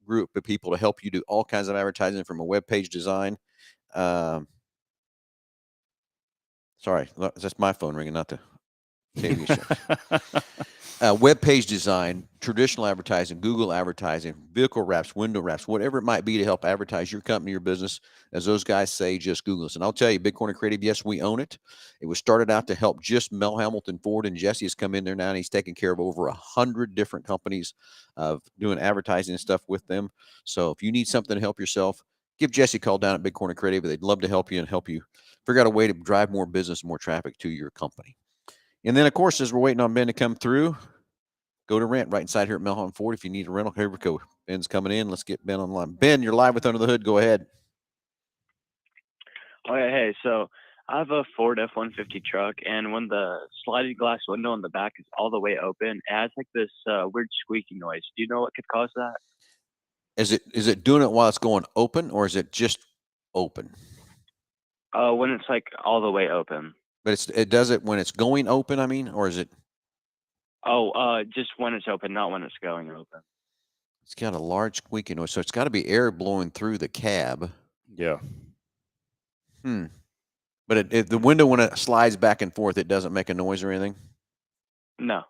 group of people to help you do all kinds of advertising, from a web page design, sorry, that's my phone ringing, not the TV show. Web page design, traditional advertising, Google advertising, vehicle wraps, window wraps, whatever it might be to help advertise your company or business. As those guys say, just Google us. And I'll tell you, Big Corner Creative, yes, we own it. It was started out to help just Mel Hambelton Ford, and Jesse has come in there now, and he's taking care of over 100 different companies of doing advertising and stuff with them. So if you need something to help yourself, give Jesse a call down at Big Corner Creative. They'd love to help you and help you figure out a way to drive more business, more traffic to your company. And then, of course, as we're waiting on Ben to come through, go to rent right inside here at Mel Hambelton Ford. If you need a rental, here we go. Ben's coming in. Let's get Ben online. Ben, you're live with Under the Hood. Go ahead. Oh, yeah, hey, so I have a Ford F-150 truck, and when the sliding glass window in the back is all the way open, it has like this weird squeaky noise. Do you know what could cause that? Is it doing it while it's going open, or is it just open? When it's like all the way open. But it does it when it's going open, I mean, or is it? Oh, just when it's open, not when it's going open. It's got a large squeaky noise, so it's got to be air blowing through the cab. Yeah. But the window, when it slides back and forth, it doesn't make a noise or anything? No.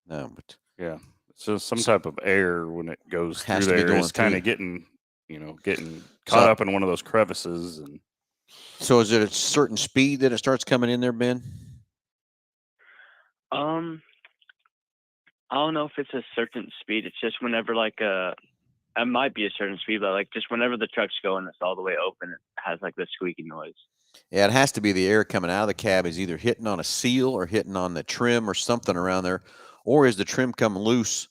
No, but Yeah. So some type of air when it goes Has through to be there going is kind through. of getting caught up in one of those crevices. And so is it a certain speed that it starts coming in there, Ben? I don't know if it's a certain speed. It's just whenever it might be a certain speed, but like just whenever the truck's going, it's all the way open. It has like this squeaky noise. Yeah, it has to be the air coming out of the cab is either hitting on a seal or hitting on the trim or something around there, or is the trim coming loose?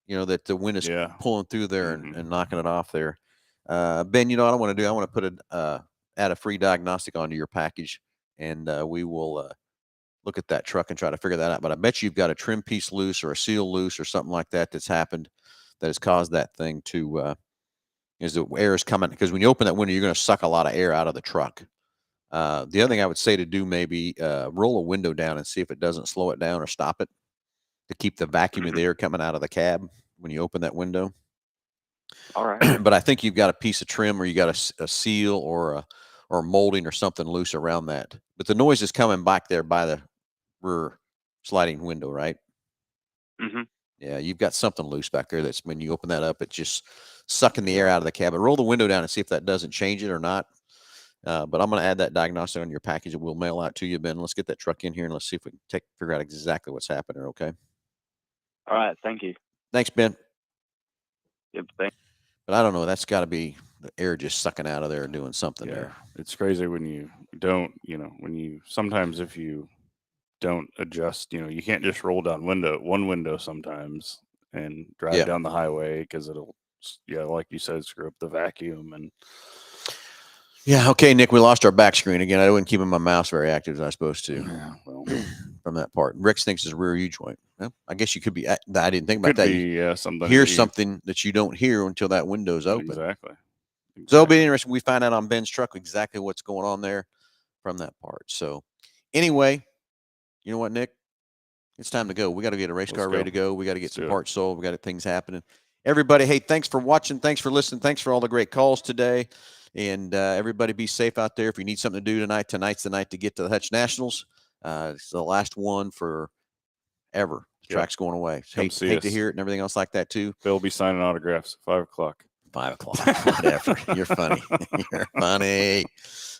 That the wind is pulling through there and knocking it off there. Ben, what I want to do? I want to put add a free diagnostic onto your package, and we will look at that truck and try to figure that out. But I bet you've got a trim piece loose or a seal loose or something like that that's happened that has caused that thing to is the air is coming, because when you open that window, you're going to suck a lot of air out of the truck. The other thing I would say to do, maybe roll a window down and see if it doesn't slow it down or stop it, to keep the vacuum of the air coming out of the cab when you open that window. All right. But I think you've got a piece of trim, or you got a seal or molding or something loose around that. But the noise is coming back there by the rear sliding window, right? Mm-hmm. Yeah, you've got something loose back there that's, when you open that up, it's just sucking the air out of the cab. But roll the window down and see if that doesn't change it or not. But I'm going to add that diagnostic on your package that we'll mail out to you, Ben. Let's get that truck in here and let's see if we can figure out exactly what's happening. Okay. All right. Thank you. Thanks, Ben. Yep. Thanks. But I don't know. That's got to be the air just sucking out of there and doing something there. It's crazy when you don't, sometimes if you don't adjust, you can't just roll down one window sometimes and drive down the highway, because it'll, like you said, screw up the vacuum. And yeah. Okay, Nick, we lost our back screen again. I wasn't keeping my mouse very active as I was supposed to. Yeah, well, from that part. Rex thinks it's a rear U joint. Well, I guess you could be. I didn't think about that. Something. Hear something that you don't hear until that window's open. Exactly. So it'll be interesting. We find out on Ben's truck exactly what's going on there from that part. So anyway, you know what, Nick? It's time to go. We got to get a race car ready to go. We got to get some parts sold. We got things happening. Everybody, hey, thanks for watching. Thanks for listening. Thanks for all the great calls today. And everybody be safe out there. If you need something to do tonight, tonight's the night to get to the Hutch Nationals. It's the last one for ever. The track's going away. Hate to hear it and everything else like that too. They'll be signing autographs at 5 o'clock. 5 o'clock, whatever. You're funny. You're funny.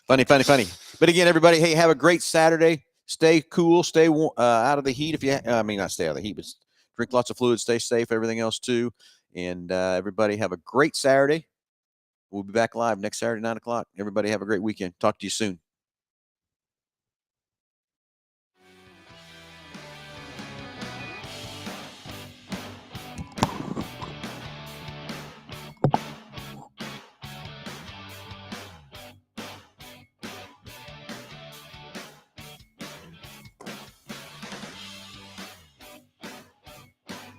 Funny. But again, everybody, hey, have a great Saturday. Stay cool. Stay out of the heat. Not stay out of the heat, but drink lots of fluids. Stay safe. Everything else too. And everybody have a great Saturday. We'll be back live next Saturday, 9 o'clock. Everybody have a great weekend. Talk to you soon.